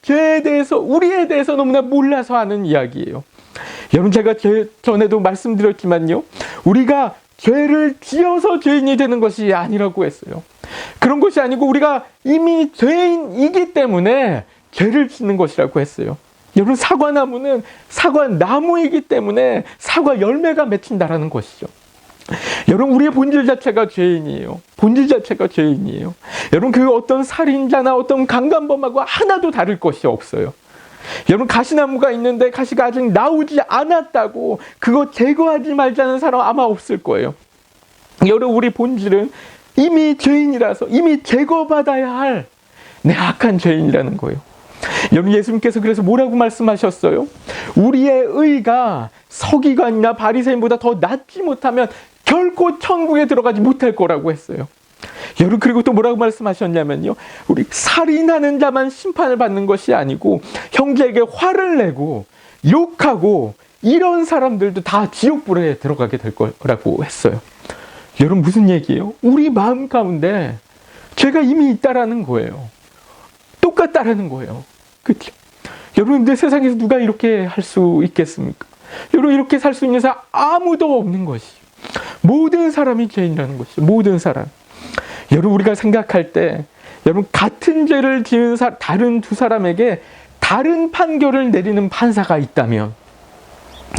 대해서 너무나 몰라서 하는 이야기예요. 여러분, 제가 전에도 말씀드렸지만요, 우리가 죄를 지어서 죄인이 되는 것이 아니라고 했어요. 그런 것이 아니고 우리가 이미 죄인이기 때문에 죄를 짓는 것이라고 했어요. 여러분, 사과나무는 사과나무이기 때문에 사과 열매가 맺힌다라는 것이죠. 여러분, 우리의 본질 자체가 죄인이에요. 본질 자체가 죄인이에요. 여러분, 그 어떤 살인자나 어떤 강간범하고 하나도 다를 것이 없어요. 여러분, 가시나무가 있는데 가시가 아직 나오지 않았다고 그거 제거하지 말자는 사람 아마 없을 거예요. 여러분, 우리 본질은 이미 죄인이라서 이미 제거받아야 할 악한 죄인이라는 거예요. 여러분, 예수님께서 그래서 뭐라고 말씀하셨어요? 우리의 의가 서기관이나 바리새인보다 더 낫지 못하면 결코 천국에 들어가지 못할 거라고 했어요. 여러분, 그리고 또 뭐라고 말씀하셨냐면요, 우리 살인하는 자만 심판을 받는 것이 아니고 형제에게 화를 내고 욕하고 이런 사람들도 다 지옥불에 들어가게 될 거라고 했어요. 여러분, 무슨 얘기예요? 우리 마음 가운데 죄가 이미 있다라는 거예요. 똑같다라는 거예요. 그렇죠? 여러분들 세상에서 누가 이렇게 할 수 있겠습니까? 여러분 이렇게 살 수 있는 사람 아무도 없는 것이죠. 모든 사람이 죄인이라는 것이죠. 모든 사람. 여러분 우리가 생각할 때 여러분 같은 죄를 지은 다른 두 사람에게 다른 판결을 내리는 판사가 있다면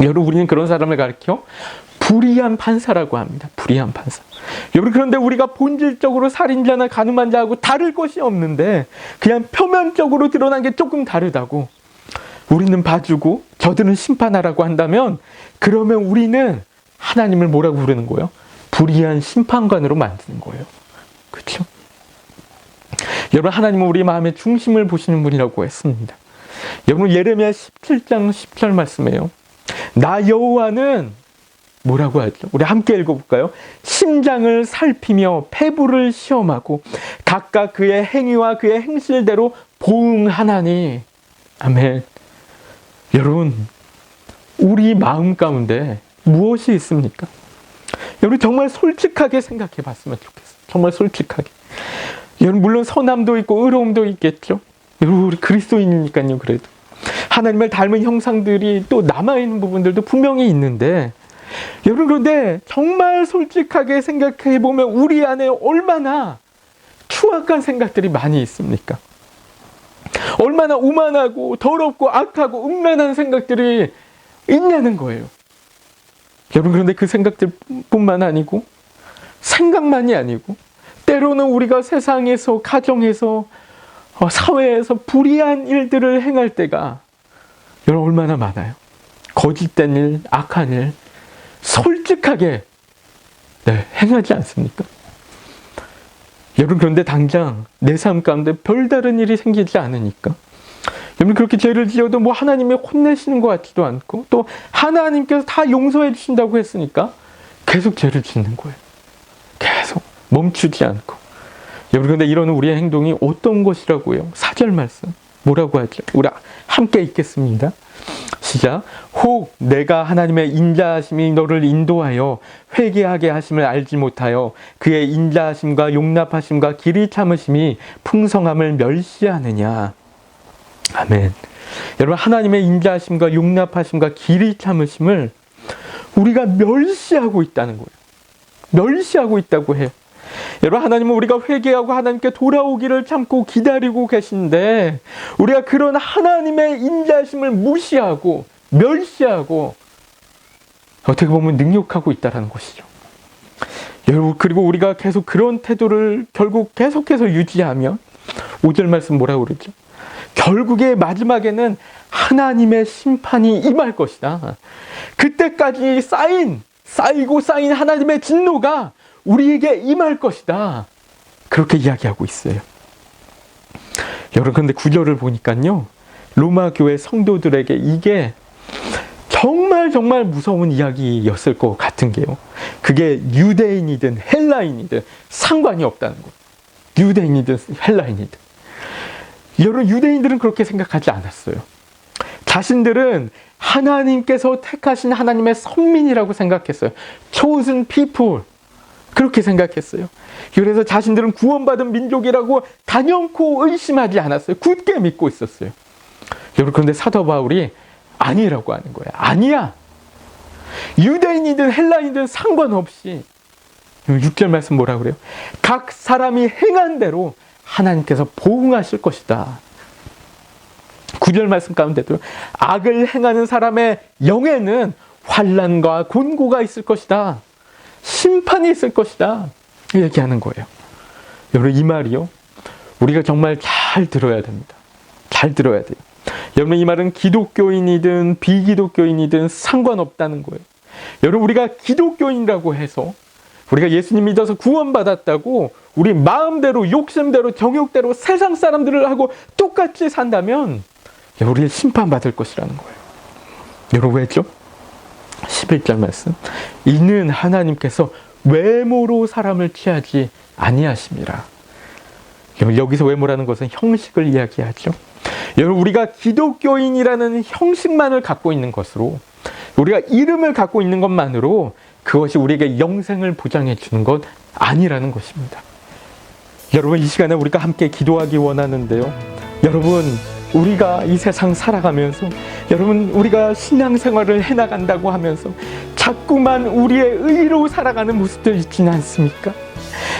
여러분 우리는 그런 사람을 가리켜 불의한 판사라고 합니다. 불의한 판사. 여러분 그런데 우리가 본질적으로 살인자나 간음한 자하고 다를 것이 없는데 그냥 표면적으로 드러난 게 조금 다르다고 우리는 봐주고 저들은 심판하라고 한다면 그러면 우리는 하나님을 뭐라고 부르는 거예요? 불의한 심판관으로 만드는 거예요. 그렇죠? 여러분 하나님은 우리 마음의 중심을 보시는 분이라고 했습니다. 여러분 예레미야 17장 10절 말씀이에요. 나 여호와는 뭐라고 하죠? 우리 함께 읽어볼까요? 심장을 살피며 폐부를 시험하고 각각 그의 행위와 그의 행실대로 보응하나니. 아멘. 여러분 우리 마음 가운데 무엇이 있습니까? 여러분 정말 솔직하게 생각해 봤으면 좋겠어요. 정말 솔직하게. 여러분 물론 선함도 있고 의로움도 있겠죠. 여러분 우리 그리스도인이니까요. 그래도 하나님을 닮은 형상들이 또 남아있는 부분들도 분명히 있는데 여러분 그런데 정말 솔직하게 생각해 보면 우리 안에 얼마나 추악한 생각들이 많이 있습니까? 얼마나 오만하고 더럽고 악하고 음란한 생각들이 있냐는 거예요. 여러분 그런데 그 생각들뿐만 아니고 생각만이 아니고 때로는 우리가 세상에서 가정에서 사회에서 불의한 일들을 행할 때가 여러분 얼마나 많아요. 거짓된 일, 악한 일 솔직하게 행하지 않습니까? 여러분 그런데 당장 내 삶 가운데 별다른 일이 생기지 않으니까 여러분 그렇게 죄를 지어도 뭐 하나님이 혼내시는 것 같지도 않고 또 하나님께서 다 용서해 주신다고 했으니까 계속 죄를 짓는 거예요. 계속 멈추지 않고. 여러분 그런데 이런 우리의 행동이 어떤 것이라고요? 4절 말씀 뭐라고 하죠? 우리 함께 읽겠습니다. 시작. 혹 내가 하나님의 인자하심이 너를 인도하여 회개하게 하심을 알지 못하여 그의 인자하심과 용납하심과 길이 참으심이 풍성함을 멸시하느냐. 아멘. 여러분 하나님의 인자하심과 용납하심과 길이 참으심을 우리가 멸시하고 있다는 거예요. 멸시하고 있다고 해요. 여러분 하나님은 우리가 회개하고 하나님께 돌아오기를 참고 기다리고 계신데 우리가 그런 하나님의 인자하심을 무시하고 멸시하고 어떻게 보면 능욕하고 있다는 것이죠. 여러분 그리고 우리가 계속 그런 태도를 결국 계속해서 유지하면 5절 말씀 뭐라고 그러죠? 결국에 마지막에는 하나님의 심판이 임할 것이다. 그때까지 쌓이고 쌓인 하나님의 진노가 우리에게 임할 것이다. 그렇게 이야기하고 있어요. 여러분 근데 9절을 보니까요. 로마 교회 성도들에게 이게 정말 무서운 이야기였을 것 같은 게요. 그게 유대인이든 헬라인이든 상관이 없다는 거예요. 유대인이든 헬라인이든. 여러분 유대인들은 그렇게 생각하지 않았어요. 자신들은 하나님께서 택하신 하나님의 선민이라고 생각했어요. chosen people. 그렇게 생각했어요. 그래서 자신들은 구원받은 민족이라고 단연코 의심하지 않았어요. 굳게 믿고 있었어요. 여러분 그런데 사도 바울이 아니라고 하는 거예요. 아니야. 유대인이든 헬라인이든 상관없이 6절 말씀 뭐라고 그래요? 각 사람이 행한 대로 하나님께서 보응하실 것이다. 9절 말씀 가운데도 악을 행하는 사람의 영에는 환난과 곤고가 있을 것이다. 심판이 있을 것이다. 얘기하는 거예요. 여러분 이 말이요. 우리가 정말 잘 들어야 됩니다. 잘 들어야 돼요. 여러분 이 말은 기독교인이든 비기독교인이든 상관없다는 거예요. 여러분 우리가 기독교인이라고 해서 우리가 예수님 믿어서 구원받았다고 우리 마음대로 욕심대로 정욕대로 세상 사람들을 하고 똑같이 산다면 우리를 심판받을 것이라는 거예요. 여러분 왜죠? 11절 말씀. 이는 하나님께서 외모로 사람을 취하지 아니하심이라. 여기서 외모라는 것은 형식을 이야기하죠. 여러분 우리가 기독교인이라는 형식만을 갖고 있는 것으로 우리가 이름을 갖고 있는 것만으로 그것이 우리에게 영생을 보장해 주는 것 아니라는 것입니다. 여러분 이 시간에 우리가 함께 기도하기 원하는데요. 여러분, 우리가 이 세상 살아가면서, 여러분, 우리가 신앙생활을 해나간다고 하면서 자꾸만 우리의 의로 살아가는 모습들 있지는 않습니까?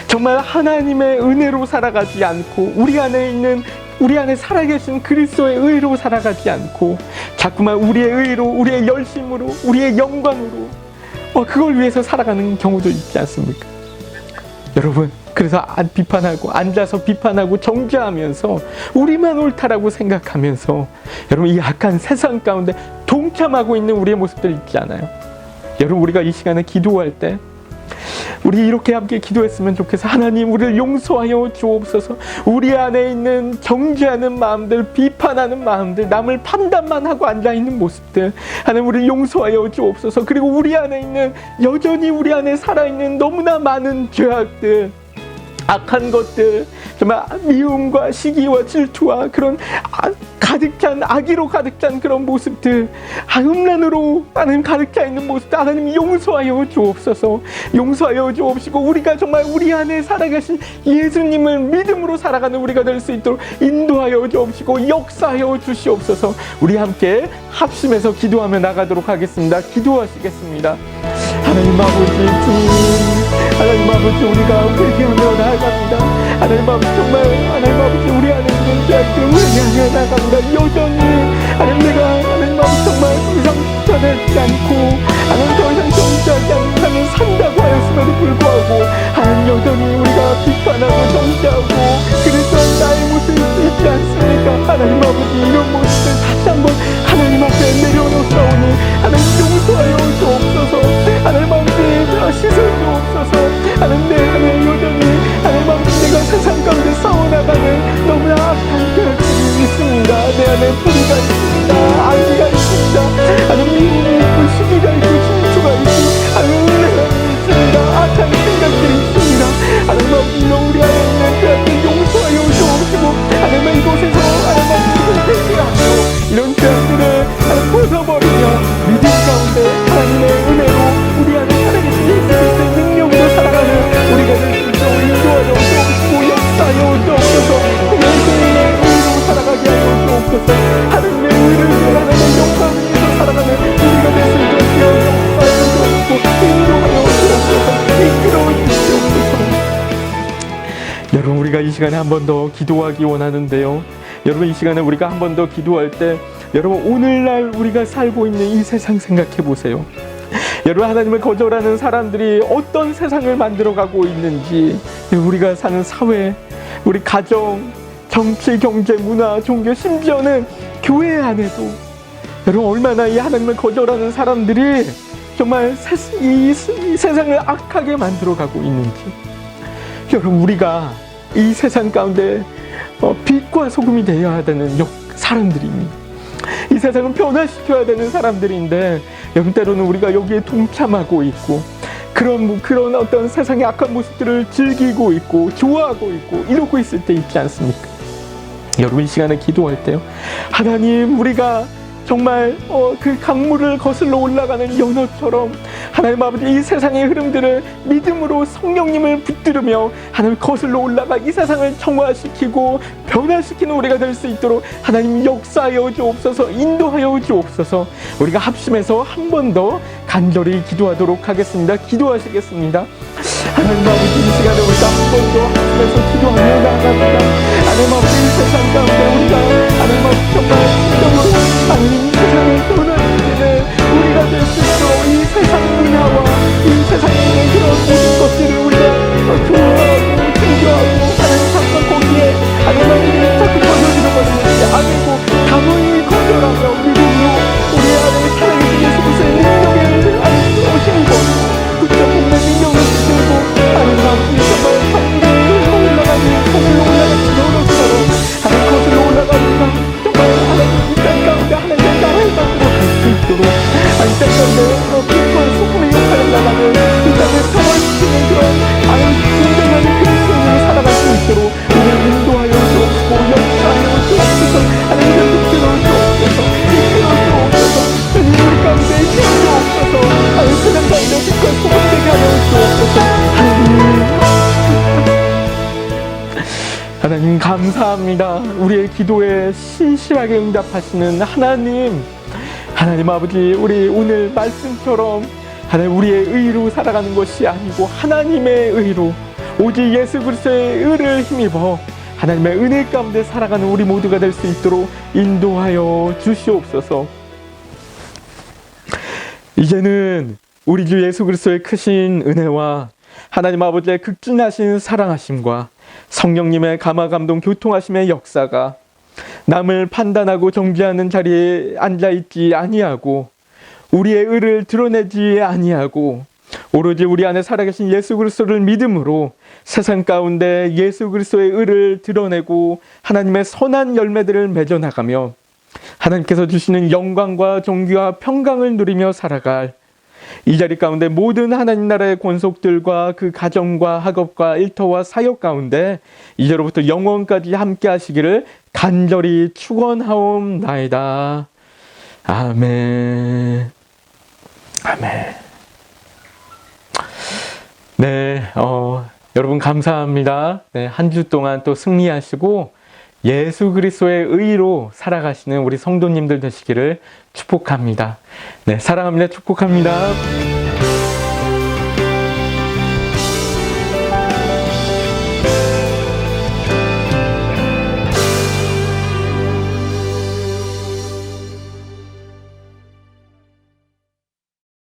정말 하나님의 은혜로 살아가지 않고 우리 안에 살아계신 그리스도의 의로 살아가지 않고 자꾸만 우리의 의로, 우리의 열심으로, 우리의 영광으로 그걸 위해서 살아가는 경우도 있지 않습니까? 여러분, 그래서 비판하고 앉아서 비판하고 정죄하면서 우리만 옳다라고 생각하면서 여러분, 이 악한 세상 가운데 동참하고 있는 우리의 모습들 있지 않아요? 여러분, 우리가 이 시간에 기도할 때 우리 이렇게 함께 기도했으면 좋겠어. 하나님, 우리를 용서하여 주옵소서. 우리 안에 있는 정죄하는 마음들, 비판하는 마음들, 남을 판단만 하고 앉아있는 모습들, 하나님, 우리를 용서하여 주옵소서. 그리고 우리 안에 있는, 여전히 우리 안에 살아있는 너무나 많은 죄악들, 악한 것들, 정말 미움과 시기와 질투와 그런 가득 찬, 악의로 가득 찬 그런 모습들, 음란으로 하나님 가득 차 있는 모습들, 하나님 용서하여 주옵소서. 용서하여 주옵시고 우리가 정말 우리 안에 살아계신 예수님을 믿음으로 살아가는 우리가 될 수 있도록 인도하여 주옵시고 역사하여 주시옵소서. 우리 함께 합심해서 기도하며 나가도록 하겠습니다. 기도하시겠습니다. 하나님 아버지, 주님, 하나님 아버지, 우리가 회개하며 나아갑니다. 하나님 아버지, 정말 하나님 아버지, 우리 안에 있는 죄악들을 회개하며 나아갑니다. 여전히 하나님 아버지, 정말 더 이상 변하지 않고 하나님 더 이상 정죄하지 않는 삶을 산다고 하였음에도 불구하고 하나님 여전히 우리가 비판하고 정죄하고 그래서 나의 모습이 있지 않습니까? 하나님 아버지, 이런 모습을 다시 한번 하나님 앞에 내려놓사오니 하나님 용서하여 주옵소서. 하나님 아버지, 씻어주옵소서. 하나님 여전히 하나님 아버지, 내가 세상 가운데 싸워나가는 너무나 악한 죄악들이 있습니다. 내 안에 불의가 있습니다. 악의가 있습니다. 하나님 미움이 있고 시기가 있고 질투가 있고 하나님 은혜가 있습니다. 악한 생각들이 있습니다. 하나님 아버지, 우리 안에 있는 죄악들 용서하여 주옵시고 하나님 이곳에서 하나님 아버지 회개하며 이런 죄악들을 하나님 벗어버리며 믿음 가운데 하나님의 은혜로 우리 안에 살아계신 예수 그리스도의 능력으로 살아가는 우리가 될 수 있도록 인도하여 주옵시고 역사하여 주옵소서. 예수님의 의로 살아가게 하여 주옵소서. 하나님의 의를 위해 하나님의 영광을 위해서 살아가는 우리가 될 수 있도록 역사하여 주옵시고 인도하여 주옵소서. 이끌어 주옵소서. 여러분, 우리가 이 시간에 한 번 더 기도하기 원하는데요. 여러분, 이 시간에 우리가 한 번 더 기도할 때 여러분, 오늘날 우리가 살고 있는 이 세상 생각해 보세요. 여러분, 하나님을 거절하는 사람들이 어떤 세상을 만들어가고 있는지, 우리가 사는 사회, 우리 가정, 정치, 경제, 문화, 종교, 심지어는 교회 안에도 여러분, 얼마나 이 하나님을 거절하는 사람들이 정말 이 세상을 악하게 만들어가고 있는지, 여러분, 우리가 이 세상 가운데 빛과 소금이 되어야 되는 사람들입니다. 이 세상은 변화시켜야 되는 사람들인데 여러분, 때로는 우리가 여기에 동참하고 있고 그런 어떤 세상의 악한 모습들을 즐기고 있고 좋아하고 있고 이러고 있을 때 있지 않습니까? 여러분, 이 시간에 기도할 때요, 하나님, 우리가 정말 그 강물을 거슬러 올라가는 연어처럼 하나님 아버지, 이 세상의 흐름들을 믿음으로 성령님을 붙들으며 하나님 거슬러 올라가 이 세상을 정화시키고 변화시키는 우리가 될 수 있도록 하나님 역사하여 주옵소서. 인도하여 주옵소서. 우리가 합심해서 한 번 더 간절히 기도하도록 하겠습니다. 기도하시겠습니다. 하나님 아버지, 이 시간에 우리가 한 번 더 합심해서 기도하며 나아갑니다. 하나님 아버지, 이 세상 가운데 우리가 하나님 아버지, 정말 하나님 세상을 변화시키는 우리가 될 수 있도록 이 세상 문화와 이 세상에 있는 그런 모든 것들을 우리가 좋아하고 즐겨하고 하나님 자꾸 거기에 하나님 아버지 자꾸 거절하는 것을 아니고 담을 거절하며 믿음으로 우리 안에 살아계신 예수 그리스도의 능력을 오시는 것, 그저 복는 능력을 붙들고 하나님 아버지, 정말 하나님 감사합니다. 우리의 기도에 신실하게 응답하시는 하나님, 하나님 아버지, 우리 오늘 말씀처럼 하나님 우리의 의로 살아가는 것이 아니고 하나님의 의로, 오직 예수 그리스도의 의를 힘입어 하나님의 은혜 가운데 살아가는 우리 모두가 될 수 있도록 인도하여 주시옵소서. 이제는 우리 주 예수 그리스도의 크신 은혜와 하나님 아버지의 극진하신 사랑하심과 성령님의 감화 감동 교통하심의 역사가 남을 판단하고 정죄하는 자리에 앉아있지 아니하고 우리의 의를 드러내지 아니하고 오로지 우리 안에 살아계신 예수 그리스도를 믿음으로 세상 가운데 예수 그리스도의 의를 드러내고 하나님의 선한 열매들을 맺어나가며 하나님께서 주시는 영광과 존귀와 평강을 누리며 살아갈 이 자리 가운데 모든 하나님 나라의 권속들과 그 가정과 학업과 일터와 사역 가운데 이제로부터 영원까지 함께 하시기를 간절히 축원하옵나이다. 아멘. 아멘. 네, 여러분 감사합니다. 네, 한 주 동안 또 승리하시고 예수 그리스도의 의로 살아가시는 우리 성도님들 되시기를 축복합니다. 네, 사랑합니다. 축복합니다.